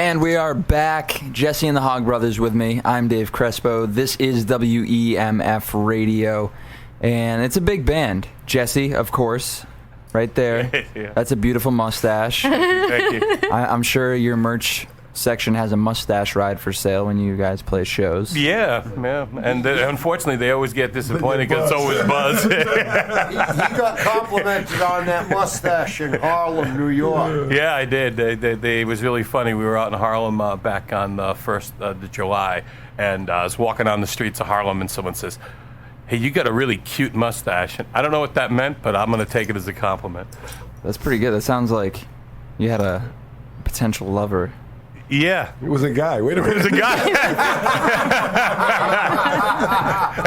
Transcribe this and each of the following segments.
And we are back. Jesse and the Hogg Brothers with me. I'm Dave Crespo. This is WEMF Radio. And it's a big band. Jesse, of course, right there. Yeah. That's a beautiful mustache. Thank you. I'm sure your merch section has a mustache ride for sale when you guys play shows. Yeah. And unfortunately, they always get disappointed because it's always Buzz. He got complimented on that mustache in Harlem, New York. Yeah, I did. It was really funny. We were out in Harlem back on the 1st of July, and I was walking on the streets of Harlem, and someone says, "Hey, you got a really cute mustache." And I don't know what that meant, but I'm going to take it as a compliment. That's pretty good. That sounds like you had a potential lover. Yeah. It was a guy. Wait a minute. It was a guy.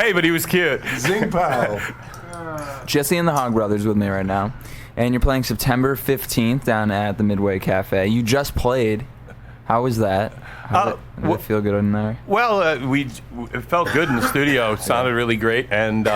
Hey, but he was cute. Zing pow. Jesse and the Hogg Brothers with me right now. And you're playing September 15th down at the Midway Cafe. You just played. How was that? Did it feel good in there? Well, it felt good in the studio. It sounded really great, and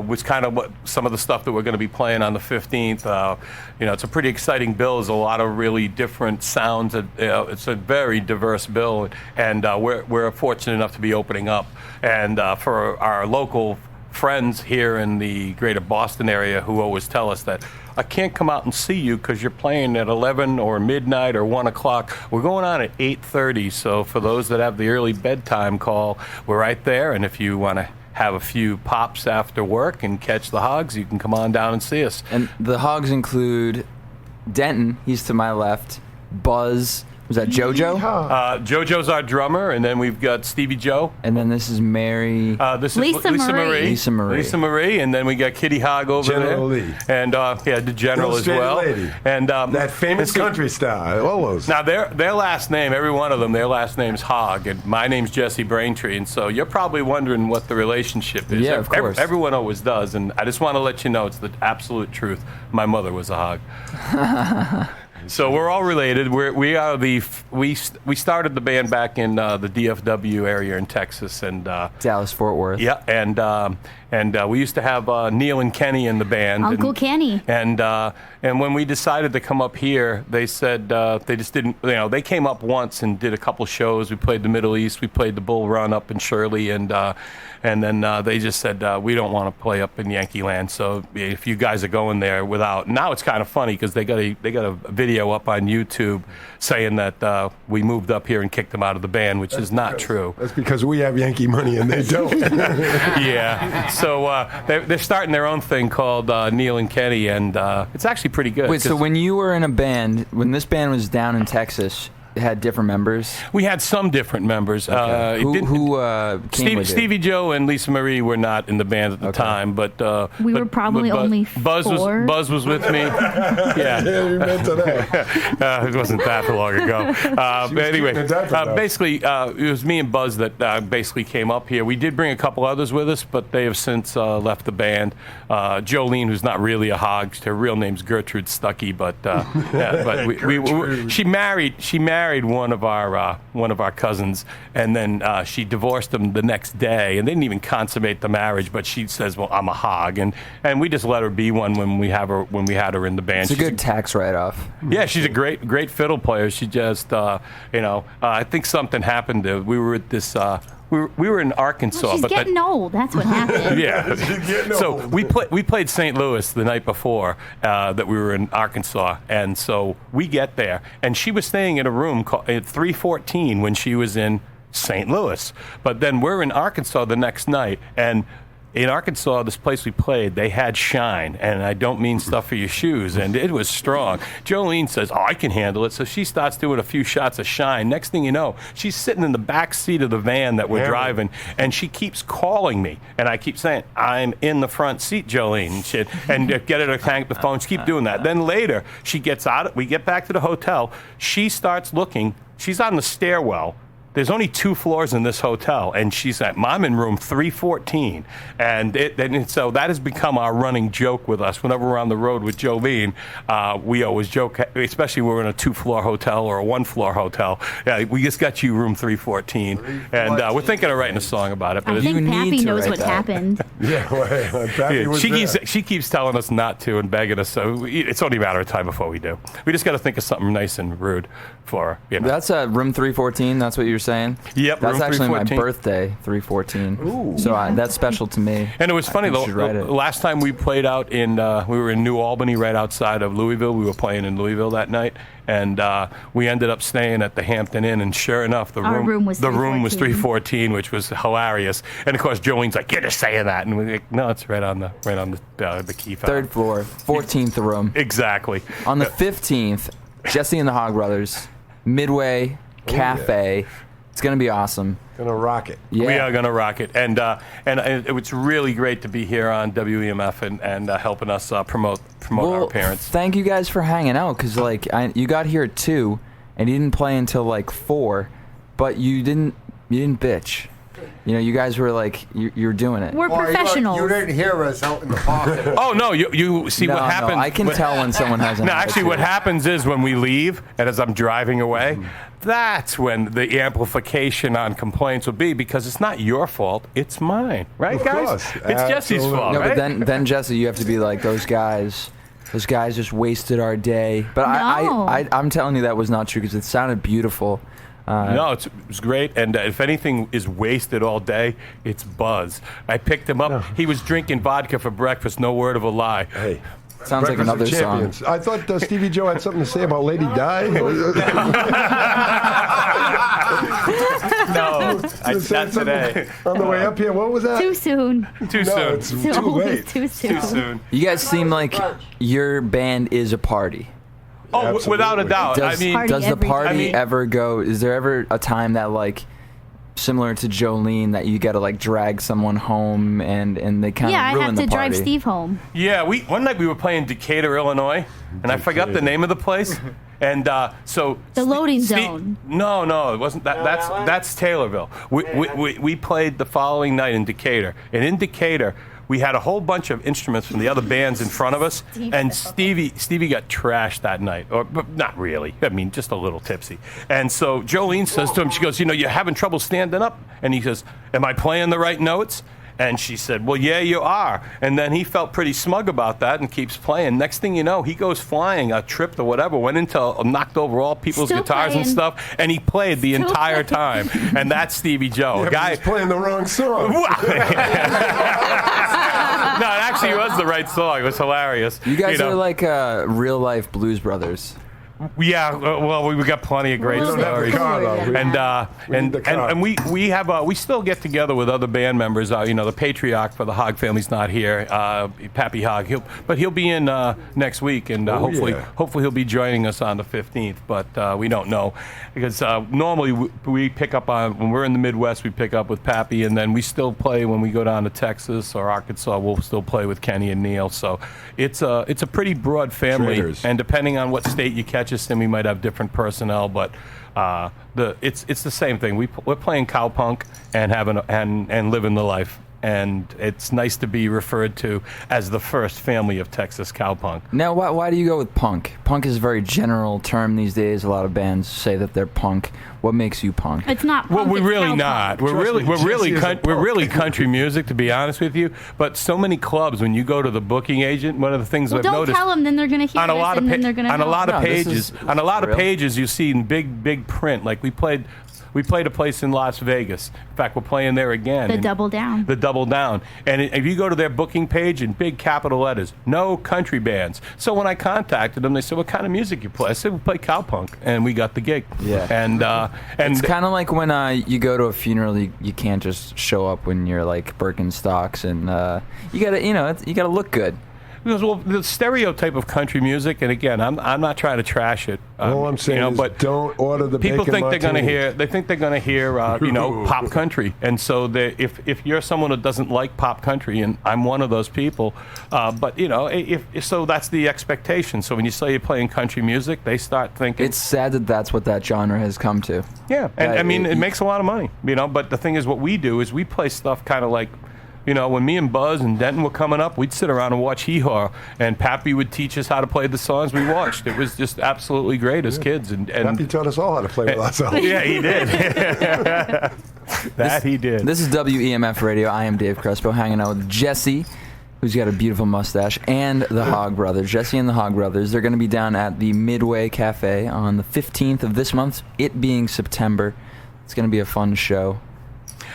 was kind of some of the stuff that we're going to be playing on the 15th. It's a pretty exciting bill. There's a lot of really different sounds. It's a very diverse bill, and we're fortunate enough to be opening up. And for our local friends here in the greater Boston area who always tell us that I can't come out and see you because you're playing at 11 or midnight or 1 o'clock. We're going on at 8:30, so for those that have the early bedtime call, we're right there, and if you want to have a few pops after work and catch the Hoggs, you can come on down and see us. And the Hoggs include Denton, he's to my left, Buzz, was that JoJo? JoJo's our drummer, and then we've got Stevie Joe. And then this is Mary. This is Lisa Marie. Lisa Marie. And then we got Kitty Hogg over General there. Lee. And the General as well. Lady. And that famous country star. Almost. Now their last name, every one of them, their last name's Hogg, and my name's Jesse Braintree. And so you're probably wondering what the relationship is. Yeah, of course. Everyone always does, and I just want to let you know it's the absolute truth. My mother was a Hogg. So we're all related. We started the band back in the DFW area in Texas and Dallas Fort Worth. Yeah, and we used to have Neil and Kenny in the band. Uncle Kenny. And when we decided to come up here, they said they just didn't. They came up once and did a couple shows. We played the Middle East. We played the Bull Run up in Shirley, and then they just said we don't want to play up in Yankee Land. So if you guys are going there without, now it's kind of funny because they got a video up on YouTube saying that we moved up here and kicked them out of the band, which is not true. That's because we have Yankee money and they don't. Yeah. So they're starting their own thing called Neil and Kenny, and it's actually pretty good. Wait, so when you were in a band, when this band was down in Texas, it had different members? We had some different members. Okay. Who came with you? Stevie Joe and Lisa Marie were not in the band at the time, but we were probably only Buzz four. Buzz was with me. Yeah, you meant to that. it wasn't that long ago. Anyway, basically, it was me and Buzz that basically came up here. We did bring a couple others with us, but they have since left the band. Jolene, who's not really a Hogg, her real name's Gertrude Stuckey, but she married one of our cousins, and then she divorced him the next day, and they didn't even consummate the marriage. But she says, "Well, I'm a Hogg," and we just let her be one when we had her in the band. It's a good tax write-off. Yeah, she's a great fiddle player. She just I think something happened. We were at this. We were in Arkansas. She's getting old. That's what happened. Yeah. So we played St. Louis the night before that we were in Arkansas, and so we get there, and she was staying in a room at 314 when she was in St. Louis. But then we're in Arkansas the next night, and in Arkansas, this place we played, they had Shine, and I don't mean stuff for your shoes, and it was strong. Jolene says, "Oh, I can handle it," so she starts doing a few shots of Shine. Next thing you know, she's sitting in the back seat of the van that we're driving, and she keeps calling me, and I keep saying, "I'm in the front seat, Jolene," and get her to hang up the phone. She keep doing that. Then later, she gets out. We get back to the hotel. She starts looking. She's on the stairwell. there's only 2 floors in this hotel, and she said, I'm in room 314. And so that has become our running joke with us. Whenever we're on the road with Jolene, we always joke, especially when we're in a 2-floor hotel or a 1-floor hotel. Yeah, we just got you room 314. And we're thinking of writing a song about it. But I think You need Pappy to knows write what that. happened. Yeah, well, Pappy was there. she keeps telling us not to and begging us, so it's only a matter of time before we do. We just got to think of something nice and rude for her. You know. That's room 314. That's what you're saying. Yep, That's room actually 314. my birthday, 314. Ooh. So that's special to me. And it was funny, You should write the it. last time we played out in, we were in New Albany, right outside of Louisville. We were playing in Louisville that night, and we ended up staying at the Hampton Inn. And sure enough, Our room was the room was 314, 314, which was hilarious. And of course, Jolene's like, "You're just saying that," and we're like, "No, it's right on the key fob." 3rd floor, 14th room. Exactly. On the 15th, Jesse and the Hogg Brothers, Midway Cafe. It's going to be awesome. Gonna rock it. Yeah. We are going to rock it, and it's really great to be here on WEMF and helping us promote our appearance. Thank you guys for hanging out, because you got here at 2, and you didn't play until like 4, but you didn't bitch. You know, you guys were like, you're doing it. We're Well, professionals. You didn't hear us out in the park. Oh no! You see No, what happens? no, I can tell when someone has an No, actually, what attitude. happens is when we leave, and as I'm driving away, that's when the amplification on complaints will be, because it's not your fault, it's mine, right, Of guys? course. It's Jesse's Absolutely. fault, No, right? but then Jesse, you have to be like, those guys just wasted our day. But No. I'm telling you that was not true, because it sounded beautiful. No, it was great, and if anything is wasted all day, it's Buzz. I picked him up. He was drinking vodka for breakfast, no word of a lie. Hey. Sounds like Breakfast of another song. Champions. I thought Stevie Joe had something to say about Lady Di. No, Said not something today. On the way up here, what was that? Too soon. Too No, soon. it's Too too always late. Too soon. Too soon. You guys seem like your band is a party. Oh, Absolutely. without a doubt. Does, I mean, Party does the every party day. I mean- ever go? Is there ever a time that, like, similar to Jolene, that you got to like drag someone home and they kind of Yeah, I ruin have the to party? drive Steve home. yeah, one night we were playing Decatur, Illinois, and I forgot the name of the place. And so The loading zone. No, it wasn't that. That's Taylorville. We played the following night in Decatur, and in Decatur we had a whole bunch of instruments from the other bands in front of us, and Stevie got trashed that night, but not really. I mean, just a little tipsy. And so Jolene says to him, she goes, "You're having trouble standing up," and he says, "Am I playing the right notes?" And she said, "Well, yeah, you are." And then he felt pretty smug about that and keeps playing. Next thing you know, he goes flying, a trip or whatever, went into, knocked over all people's Still guitars and playing. stuff, and he played the Still entire playing. time. And that's Stevie Joe. Yeah, a but guy. he's playing the wrong song. No, it actually was the right song. It was hilarious. You guys know. are like real life Blues Brothers. Yeah, well, we got plenty of great We don't have stories. the car, though. We need the car. And we still get together with other band members. The patriarch for the Hogg family's not here, Pappy Hogg. He'll be in next week, and hopefully he'll be joining us on the 15th. But we don't know, because normally we pick up on, when we're in the Midwest, we pick up with Pappy, and then we still play when we go down to Texas or Arkansas. We'll still play with Kenny and Neil. So it's a pretty broad family, Traders. and depending on what state you catch us in, we might have different personnel, but it's the same thing. We're playing cowpunk and living the life, and it's nice to be referred to as the first family of Texas cowpunk. Now, why do you go with punk? Punk is a very general term these days. A lot of bands say that they're punk. What makes you punk? It's not. Well, punk, we're it's really cowpunk. not. We're Trust me, Jesse is a really country music, to be honest with you. But so many clubs, when you go to the booking agent, one of the things Well, I've don't noticed tell them. Then they're gonna hear on a this, lot of and then they're gonna. on a lot of No, this pages is on a lot of real. pages you see in big print. Like we played a place in Las Vegas. In fact, we're playing there again. The And- Double Down. The Double Down. And if you go to their booking page in big capital letters, no country bands. So when I contacted them, they said, "What kind of music you play?" I said, "We play cowpunk," and we got the gig. Yeah. And It's kind of like when you go to a funeral, you can't just show up when you're like Birkenstocks, and you gotta look good. Because, well, the stereotype of country music, and again, I'm not trying to trash it. All I'm saying is but don't order the people bacon think they're going to martini. hear. They think they're going to hear, pop country, and so if you're someone who doesn't like pop country, and I'm one of those people, but if so, that's the expectation. So when you say you're playing country music, they start thinking It's sad that that's what that genre has come to. yeah, and that I mean, it- it makes a lot of money, But the thing is, what we do is we play stuff kind of like, when me and Buzz and Denton were coming up, we'd sit around and watch Hee Haw, and Pappy would teach us how to play the songs we watched. It was just absolutely great as kids, and Pappy taught us all how to play with ourselves. yeah, he did. He did. This is WEMF Radio. I am Dave Crespo, hanging out with Jesse, who's got a beautiful mustache, and the Hogg Brothers. Jesse and the Hogg Brothers. They're going to be down at the Midway Cafe on the 15th of this month, it being September. It's going to be a fun show.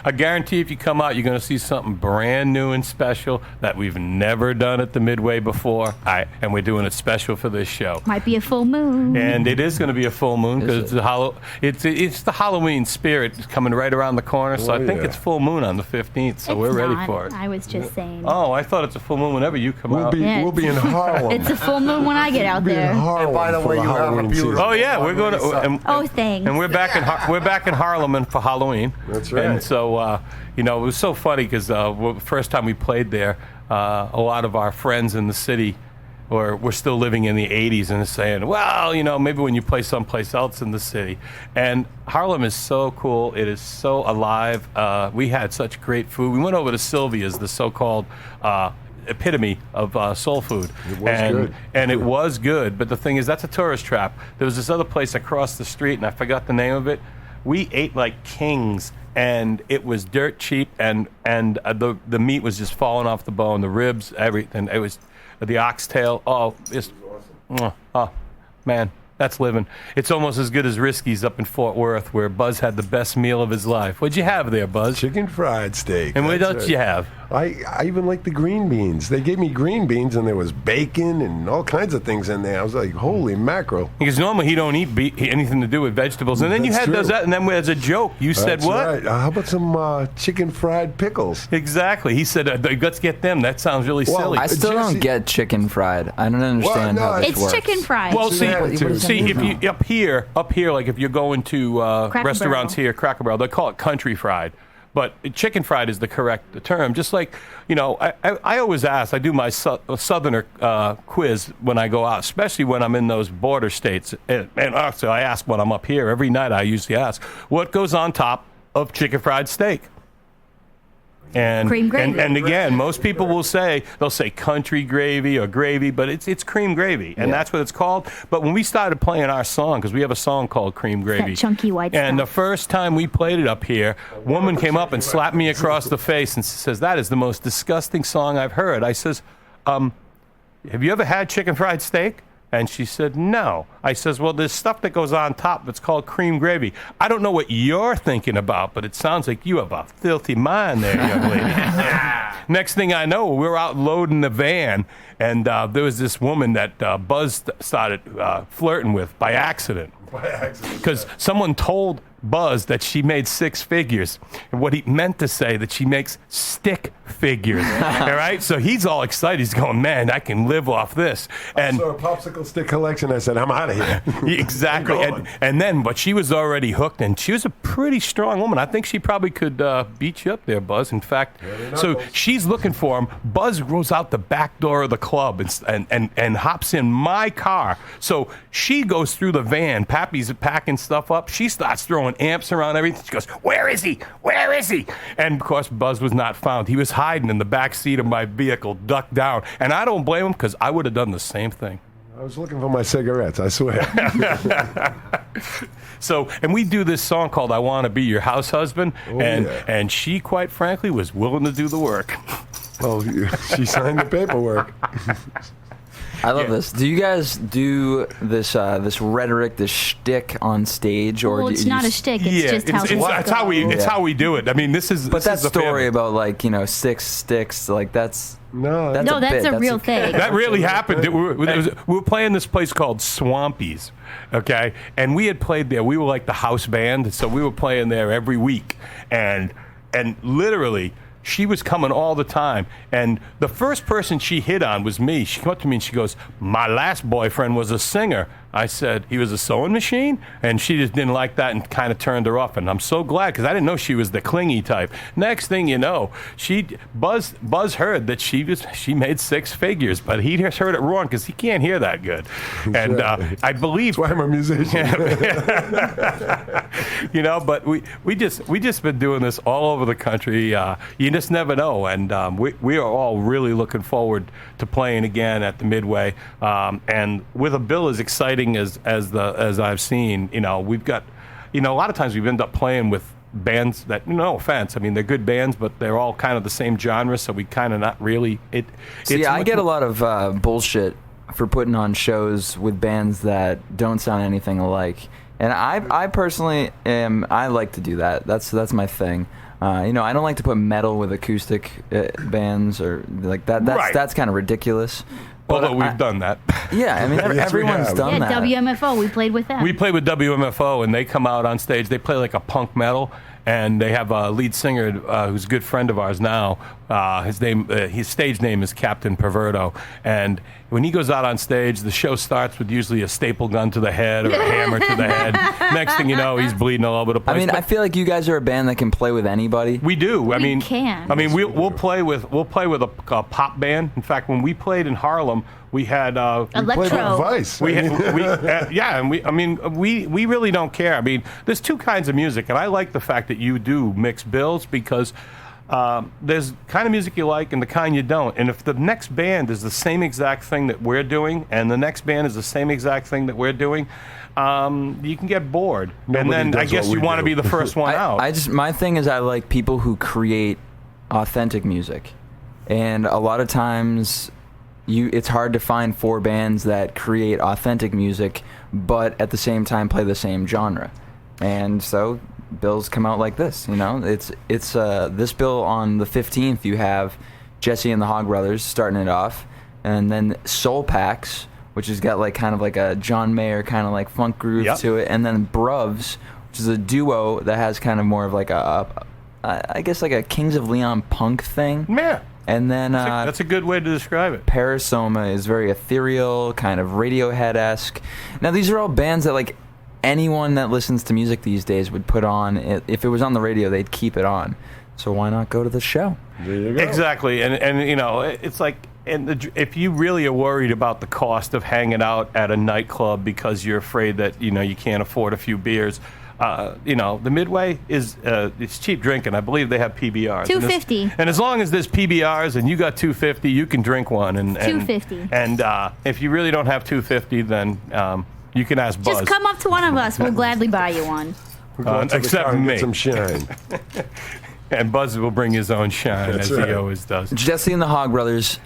I guarantee if you come out, you're going to see something brand new and special that we've never done at the Midway before. And we're doing it special for this show. Might be a full moon. And it is going to be a full moon Is because it's the Halloween spirit coming right around the corner. So I think yeah. it's full moon on the 15th. So It's we're ready not. for it. I was just saying. Oh, I thought it's a full moon whenever you come We'll out. be Yeah. we'll be in Harlem. It's a full moon when I get out We'll be in there. Harlem And by the for way, you have a Halloween beautiful- season. Oh yeah, we're going to. Oh, thanks. And we're back in Harlem for Halloween. That's right. And so it was so funny because the first time we played there, a lot of our friends in the city were still living in the 80s and saying, well, maybe when you play someplace else in the city. And Harlem is so cool. It is so alive. We had such great food. We went over to Sylvia's, the so-called epitome of soul food. It was good. And it was good. But the thing is, that's a tourist trap. There was this other place across the street, and I forgot the name of it. We ate like kings, and it was dirt cheap, and the meat was just falling off the bone, the ribs, everything. It was the oxtail. Oh, it's oh man, that's living. It's almost as good as Risky's up in Fort Worth, where Buzz had the best meal of his life. What'd you have there, Buzz? Chicken fried steak. And what that's else it. you have? I even like the green beans. They gave me green beans, and there was bacon and all kinds of things in there. I was like, holy mackerel. Because normally he don't eat anything to do with vegetables. And then you That's had true. those, and then as a joke, you said That's what? Right. How about some chicken fried pickles? Exactly. He said, let's get them. That sounds really Well, silly. I still Jesse- don't get chicken fried. I don't understand no, how this It's works. chicken fried. Well, see, What does that if mean? you up here, like if you're going to Cracker restaurants Barrel. here, Cracker Barrel, they call it country fried, but chicken fried is the correct term. Just like I always ask. I do my Southerner quiz when I go out, especially when I'm in those border states, and also I ask when I'm up here every night. I usually ask, what goes on top of chicken fried steak? And Cream gravy. And again, most people will say, they'll say country gravy or gravy, but it's cream gravy, and that's what it's called. But when we started playing our song, because we have a song called Cream Gravy, chunky white and stuff. the first time we played it up here, a woman came up and slapped me across the face and says, that is the most disgusting song I've heard. I says, have you ever had chicken fried steak? And she said, no. I says, well, there's stuff that goes on top that's called cream gravy. I don't know what you're thinking about, but it sounds like you have a filthy mind there, young lady. Next thing I know, we're out loading the van, and there was this woman that Buzz started flirting with by accident. Because someone told Buzz that she made six figures, and what he meant to say that she makes stick figures. All right, so he's all excited. He's going, man, I can live off this. And So a popsicle stick collection. I said, I'm out of here. exactly, I'm going. and then, but she was already hooked, and she was a pretty strong woman. I think she probably could beat you up there, Buzz. In fact, so she's looking for him. Buzz goes out the back door of the club and hops in my car. So she goes through the van. Pappy's packing stuff up. She starts throwing amps around everything. She goes, where is he? Where is he? And of course, Buzz was not found. He was hiding in the back seat of my vehicle, ducked down. And I don't blame him, because I would have done the same thing. I was looking for my cigarettes, I swear. So, and we do this song called I Want to Be Your House Husband, yeah. and she, quite frankly, was willing to do the work. Well, she signed the paperwork. I love this. Do you guys do this this rhetoric, this shtick on stage, or Well, do it's you not a s- shtick. It's just how things that's how we go. it's how we do it. I mean, this is But this that is the story family. about six sticks, like that's No, that's No, a that's bit. a real thing. That really happened. We were playing this place called Swampy's, okay? And we had played there. We were like the house band, so we were playing there every week. And literally, she was coming all the time. And the first person she hit on was me. She came up to me and she goes, "My last boyfriend was a singer." I said, "He was a sewing machine?" And she just didn't like that and kind of turned her off. And I'm so glad, because I didn't know she was the clingy type. Next thing you know, Buzz heard that she made 6 figures, but he just heard it wrong because he can't hear that good. And I believe That's why I'm a musician. you know, but we just been doing this all over the country. You just never know, and we are all really looking forward to playing again at the Midway, and with a bill as exciting as I've seen. You know, we've got, you know, a lot of times we've ended up playing with bands that, no offense, I mean, they're good bands, but they're all kind of the same genre, so we kind of not really. See, I get a lot of bullshit for putting on shows with bands that don't sound anything alike. And I personally I like to do that. That's my thing. You know, I don't like to put metal with acoustic bands or like that. That's kind of ridiculous. Although we've done that. Yeah, I mean, everyone's have. done that. WMFO, we played with that. We played with WMFO, and they come out on stage. They play like a punk metal, and they have a lead singer who's a good friend of ours now. His stage name is Captain Perverto, and when he goes out on stage, the show starts with usually a staple gun to the head or a hammer to the head. Next thing you know, he's bleeding all over the place. I mean, I feel like you guys are a band that can play with anybody. We do. We can. I mean, we'll play with a pop band. In fact, when we played in Harlem, we had Played with Electro. Vice. we really don't care. I mean, there's 2 kinds of music, and I like the fact that you do mix bills, because there's kind of music you like and the kind you don't. And if the next band is the same exact thing that we're doing, and the next band is the same exact thing that we're doing, you can get bored. Nobody and then I does guess what you we want to do. be the first one out. My thing is I like people who create authentic music. And a lot of times it's hard to find 4 bands that create authentic music but at the same time play the same genre. And so bills come out like this, you know. It's this bill on the 15th, you have Jesse and the Hogg Brothers starting it off, and then Soul Packs, which has got like kind of like a John Mayer kind of like funk groove to it, and then Bruvs, which is a duo that has kind of more of like I guess like a Kings of Leon punk thing. Yeah. And then That's a good way to describe it. Parasoma is very ethereal, kind of Radiohead-esque. Now these are all bands that like anyone that listens to music these days would put on. If it was on the radio, they'd keep it on. So why not go to the show? There you go. Exactly, and you know, it's like, if you really are worried about the cost of hanging out at a nightclub because you're afraid that, you know, you can't afford a few beers, you know, the Midway is it's cheap drinking. I believe they have PBRs. $2.50. And as long as there's PBRs and you got $2.50, you can drink one. And $2.50. And if you really don't have $2.50, then you can ask Buzz. Just come up to one of us. We'll gladly buy you one. We're going to the except car and me. get some shine. And Buzz will bring his own shine, That's as right. he always does. Jesse and the Hogg Brothers,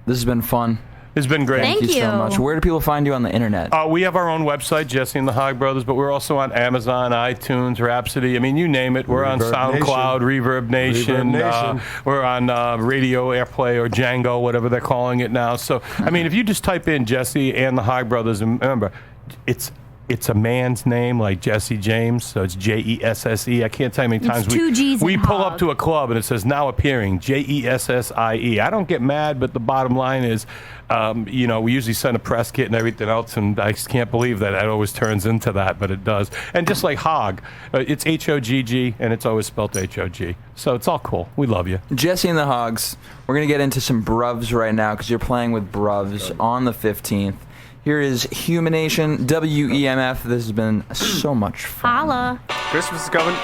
this has been fun. It's been great. Thank Thank you so you. much. Where do people find you on the internet? We have our own website, Jesse and the Hogg Brothers, but we're also on Amazon, iTunes, Rhapsody. I mean, you name it. We're on Reverb SoundCloud, Reverb Nation. Nation. We're on Radio Airplay or Django, whatever they're calling it now. So, I mean, if you just type in Jesse and the Hogg Brothers, and remember, it's a man's name, like Jesse James, so it's Jesse. I can't tell you how many times 2 G's in we pull Hogg. up to a club and it says now appearing Jesse. I don't get mad, but the bottom line is, you know, we usually send a press kit and everything else, and I just can't believe that it always turns into that, but it does. And just like Hogg, it's H-O-G-G, and it's always spelled H-O-G. So it's all cool. We love you. Jesse and the Hoggs. We're going to get into some Bruvs right now because you're playing with Bruvs on the 15th. Here is Humanation, WEMF. This has been so much fun. Holla. Christmas is coming.